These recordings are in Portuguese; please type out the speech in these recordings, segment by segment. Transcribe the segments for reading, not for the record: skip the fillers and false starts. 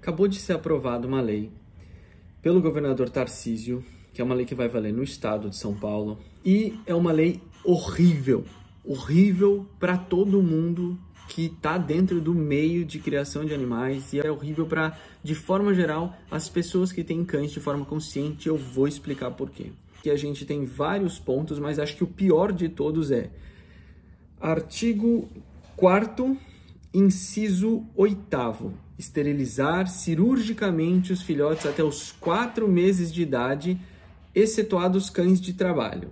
Acabou de ser aprovada uma lei pelo governador Tarcísio, que é uma lei que vai valer no estado de São Paulo, e é uma lei horrível, horrível para todo mundo que está dentro do meio de criação de animais, e é horrível para, de forma geral, as pessoas que têm cães de forma consciente. Eu vou explicar por quê. Que a gente tem vários pontos, mas acho que o pior de todos é artigo 4º, inciso 8º, esterilizar cirurgicamente os filhotes até os 4 meses de idade, excetuados cães de trabalho,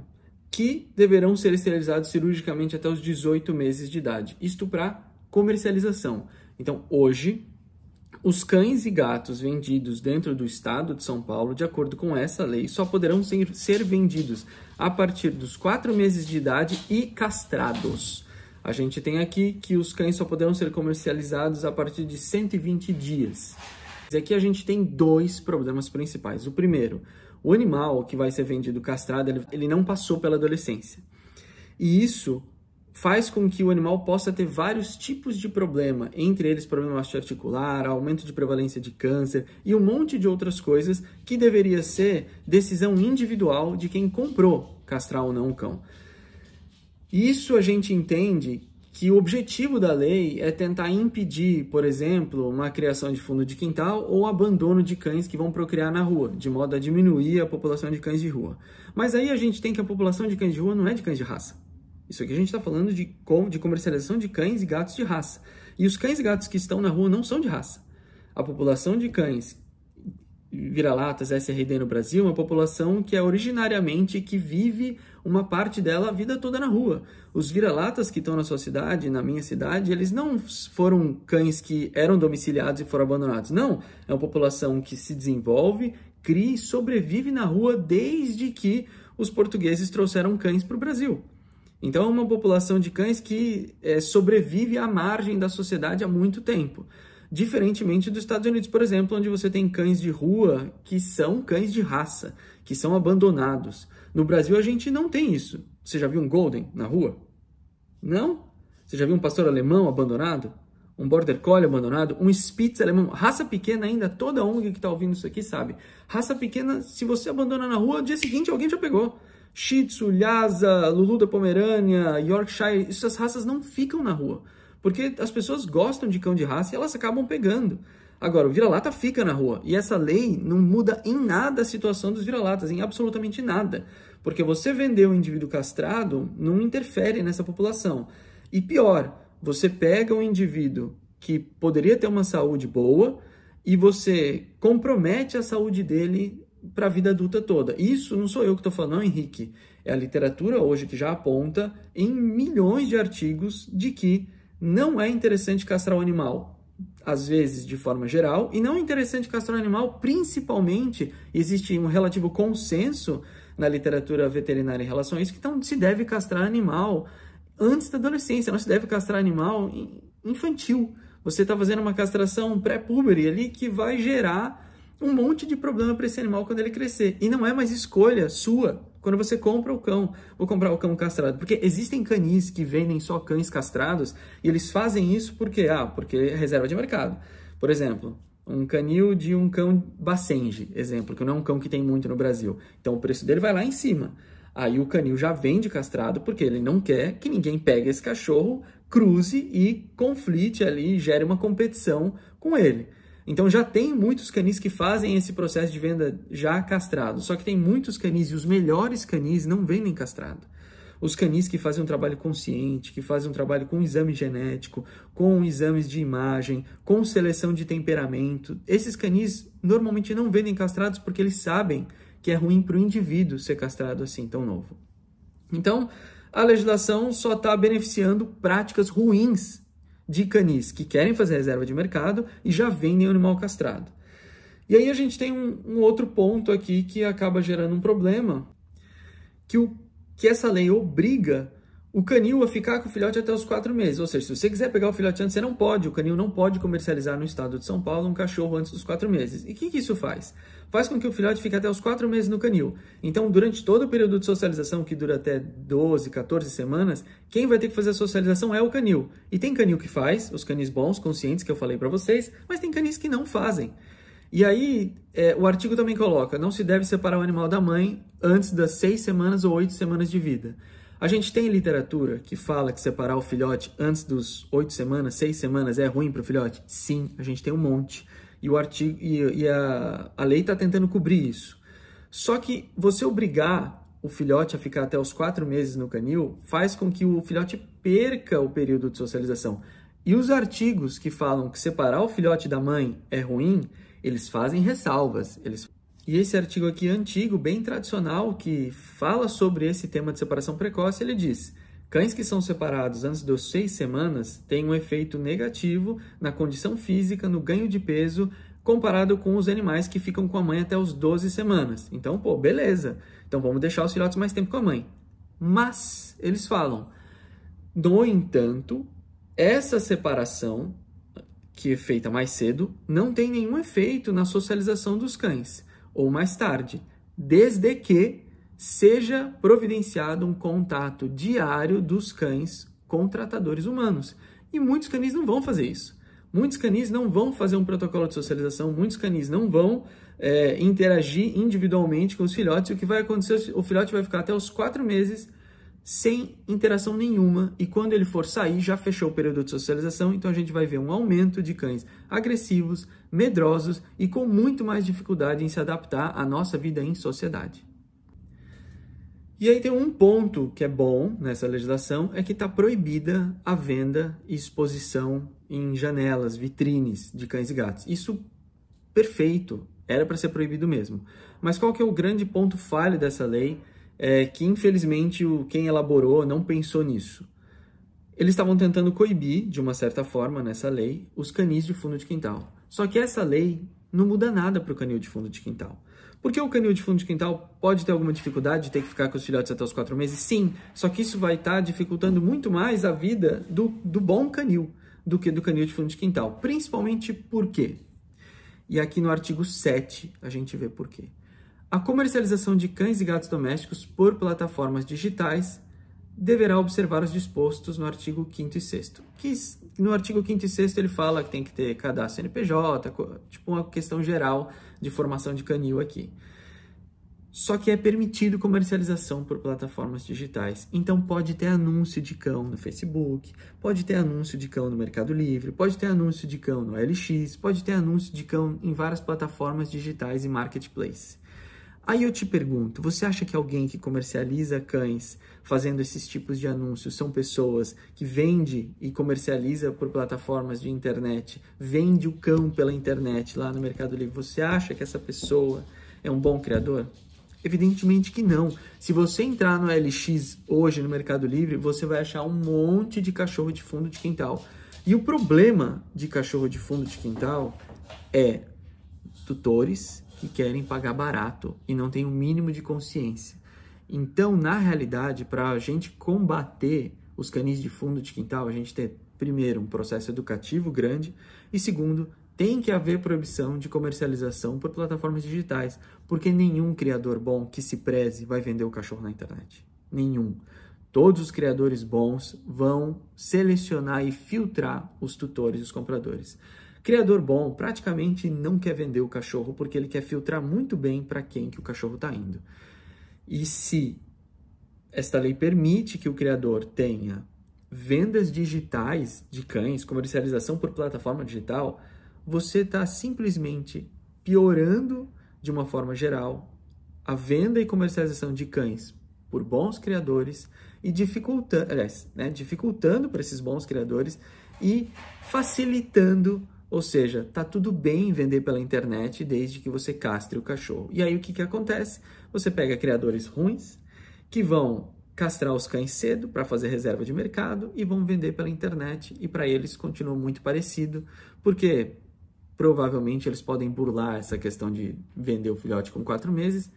que deverão ser esterilizados cirurgicamente até os 18 meses de idade. Isto para comercialização. Então, hoje, os cães e gatos vendidos dentro do estado de São Paulo, de acordo com essa lei, só poderão ser vendidos a partir dos 4 meses de idade e castrados. A gente tem aqui que os cães só poderão ser comercializados a partir de 120 dias. Aqui a gente tem 2 problemas principais. O primeiro, o animal que vai ser vendido castrado, ele não passou pela adolescência. E isso faz com que o animal possa ter vários tipos de problema, entre eles problema osteoarticular, aumento de prevalência de câncer e um monte de outras coisas que deveria ser decisão individual de quem comprou castrar ou não o cão. Isso a gente entende que o objetivo da lei é tentar impedir, por exemplo, uma criação de fundo de quintal ou abandono de cães que vão procriar na rua, de modo a diminuir a população de cães de rua. Mas aí a gente tem que a população de cães de rua não é de cães de raça. Isso aqui a gente está falando de comercialização de cães e gatos de raça. E os cães e gatos que estão na rua não são de raça. A população de cães vira-latas SRD no Brasil é uma população que é originariamente que vive uma parte dela a vida toda na rua. Os vira-latas que estão na sua cidade, na minha cidade, eles não foram cães que eram domiciliados e foram abandonados. Não, é uma população que se desenvolve, cria e sobrevive na rua desde que os portugueses trouxeram cães para o Brasil. Então é uma população de cães que sobrevive à margem da sociedade há muito tempo. Diferentemente dos Estados Unidos, por exemplo, onde você tem cães de rua que são cães de raça, que são abandonados. No Brasil, a gente não tem isso. Você já viu um Golden na rua? Não? Você já viu um pastor alemão abandonado? Um Border Collie abandonado? Um Spitz alemão? Raça pequena ainda, toda ONG que está ouvindo isso aqui sabe. Raça pequena, se você abandona na rua, no dia seguinte alguém já pegou. Shih Tzu, Lhasa, Lulu da Pomerânia, Yorkshire, essas raças não ficam na rua. Porque as pessoas gostam de cão de raça e elas acabam pegando. Agora, o vira-lata fica na rua. E essa lei não muda em nada a situação dos vira-latas, em absolutamente nada. Porque você vender um indivíduo castrado não interfere nessa população. E pior, você pega um indivíduo que poderia ter uma saúde boa e você compromete a saúde dele para a vida adulta toda. Isso não sou eu que estou falando, não, Henrique. É a literatura hoje que já aponta em milhões de artigos de que não é interessante castrar o animal, às vezes de forma geral, e não é interessante castrar o animal, principalmente, existe um relativo consenso na literatura veterinária em relação a isso, que não se deve castrar animal antes da adolescência, não se deve castrar animal infantil. Você está fazendo uma castração pré-puberty ali que vai gerar um monte de problema para esse animal quando ele crescer. E não é mais escolha sua quando você compra o cão. Vou comprar o cão castrado. Porque existem canis que vendem só cães castrados e eles fazem isso porque é reserva de mercado. Por exemplo, um canil de um cão Basenji, exemplo, que não é um cão que tem muito no Brasil. Então o preço dele vai lá em cima. Aí o canil já vende castrado porque ele não quer que ninguém pegue esse cachorro, cruze e conflite ali, gere uma competição com ele. Então já tem muitos canis que fazem esse processo de venda já castrado, só que tem muitos canis e os melhores canis não vendem castrado. Os canis que fazem um trabalho consciente, que fazem um trabalho com exame genético, com exames de imagem, com seleção de temperamento, esses canis normalmente não vendem castrados porque eles sabem que é ruim para o indivíduo ser castrado assim tão novo. Então, a legislação só está beneficiando práticas ruins de canis que querem fazer reserva de mercado e já vendem o animal castrado. E aí a gente tem um outro ponto aqui que acaba gerando um problema, que essa lei obriga o canil a ficar com o filhote até os 4 meses. Ou seja, se você quiser pegar o filhote antes, você não pode. O canil não pode comercializar no estado de São Paulo um cachorro antes dos 4 meses. E o que isso faz? Faz com que o filhote fique até os 4 meses no canil. Então, durante todo o período de socialização, que dura até 12, 14 semanas, quem vai ter que fazer a socialização é o canil. E tem canil que faz, os canis bons, conscientes, que eu falei para vocês, mas tem canis que não fazem. E aí, o artigo também coloca, não se deve separar o animal da mãe antes das 6 semanas ou 8 semanas de vida. A gente tem literatura que fala que separar o filhote antes dos 8 semanas, 6 semanas é ruim para o filhote? Sim, a gente tem um monte. E o artigo a lei está tentando cobrir isso. Só que você obrigar o filhote a ficar até os 4 meses no canil faz com que o filhote perca o período de socialização. E os artigos que falam que separar o filhote da mãe é ruim, eles fazem ressalvas. E esse artigo aqui antigo, bem tradicional, que fala sobre esse tema de separação precoce, ele diz: cães que são separados antes das 6 semanas têm um efeito negativo na condição física, no ganho de peso, comparado com os animais que ficam com a mãe até os 12 semanas. Então, beleza. Então vamos deixar os filhotes mais tempo com a mãe. Mas, eles falam, no entanto, essa separação, que é feita mais cedo, não tem nenhum efeito na socialização dos cães, ou mais tarde, desde que seja providenciado um contato diário dos cães com tratadores humanos. E muitos canis não vão fazer isso. Muitos canis não vão fazer um protocolo de socialização, muitos canis não vão interagir individualmente com os filhotes. O que vai acontecer? O filhote vai ficar até os 4 meses sem interação nenhuma, e quando ele for sair, já fechou o período de socialização, então a gente vai ver um aumento de cães agressivos, medrosos e com muito mais dificuldade em se adaptar à nossa vida em sociedade. E aí tem um ponto que é bom nessa legislação, é que está proibida a venda e exposição em janelas, vitrines de cães e gatos. Isso, perfeito, era para ser proibido mesmo. Mas qual que é o grande ponto falho dessa lei? Que infelizmente quem elaborou não pensou nisso. Eles estavam tentando coibir, de uma certa forma, nessa lei, os canis de fundo de quintal. Só que essa lei não muda nada para o canil de fundo de quintal. Porque o canil de fundo de quintal pode ter alguma dificuldade de ter que ficar com os filhotes até os 4 meses? Sim, só que isso vai estar dificultando muito mais a vida do bom canil do que do canil de fundo de quintal. Principalmente por quê? E aqui no artigo 7 a gente vê por quê. A comercialização de cães e gatos domésticos por plataformas digitais deverá observar os dispostos no artigo 5º e 6º. Que no artigo 5º e 6º ele fala que tem que ter cadastro CNPJ, tipo uma questão geral de formação de canil aqui. Só que é permitido comercialização por plataformas digitais. Então pode ter anúncio de cão no Facebook, pode ter anúncio de cão no Mercado Livre, pode ter anúncio de cão no LX, pode ter anúncio de cão em várias plataformas digitais e marketplace. Aí eu te pergunto, você acha que alguém que comercializa cães fazendo esses tipos de anúncios são pessoas que vende e comercializa por plataformas de internet, vende o cão pela internet lá no Mercado Livre? Você acha que essa pessoa é um bom criador? Evidentemente que não. Se você entrar no LX hoje no Mercado Livre, você vai achar um monte de cachorro de fundo de quintal. E o problema de cachorro de fundo de quintal é tutores que querem pagar barato e não têm o mínimo de consciência. Então, na realidade, para a gente combater os canis de fundo de quintal, a gente tem, primeiro, um processo educativo grande e, segundo, tem que haver proibição de comercialização por plataformas digitais, porque nenhum criador bom que se preze vai vender o cachorro na internet. Nenhum. Todos os criadores bons vão selecionar e filtrar os tutores e os compradores. Criador bom praticamente não quer vender o cachorro porque ele quer filtrar muito bem para quem que o cachorro está indo. E se esta lei permite que o criador tenha vendas digitais de cães, comercialização por plataforma digital, você está simplesmente piorando de uma forma geral a venda e comercialização de cães por bons criadores e dificultando para esses bons criadores e facilitando. Ou seja, tá tudo bem vender pela internet desde que você castre o cachorro. E aí o que acontece? Você pega criadores ruins que vão castrar os cães cedo para fazer reserva de mercado e vão vender pela internet, e para eles continua muito parecido, porque provavelmente eles podem burlar essa questão de vender o filhote com 4 meses,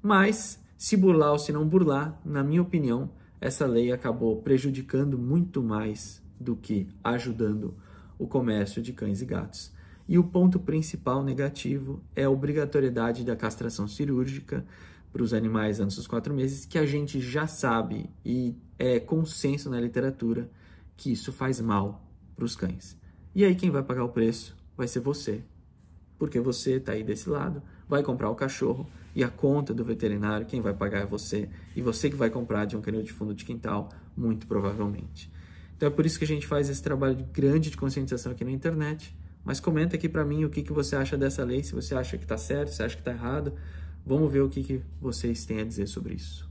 mas se burlar ou se não burlar, na minha opinião, essa lei acabou prejudicando muito mais do que ajudando o comércio de cães e gatos. E o ponto principal negativo é a obrigatoriedade da castração cirúrgica para os animais antes dos 4 meses, que a gente já sabe e é consenso na literatura que isso faz mal para os cães. E aí quem vai pagar o preço vai ser você, porque você está aí desse lado, vai comprar o cachorro e a conta do veterinário, quem vai pagar é você, e você que vai comprar de um canil de fundo de quintal, muito provavelmente. Então é por isso que a gente faz esse trabalho grande de conscientização aqui na internet. Mas comenta aqui para mim o que você acha dessa lei, se você acha que está certo, se acha que está errado. Vamos ver o que vocês têm a dizer sobre isso.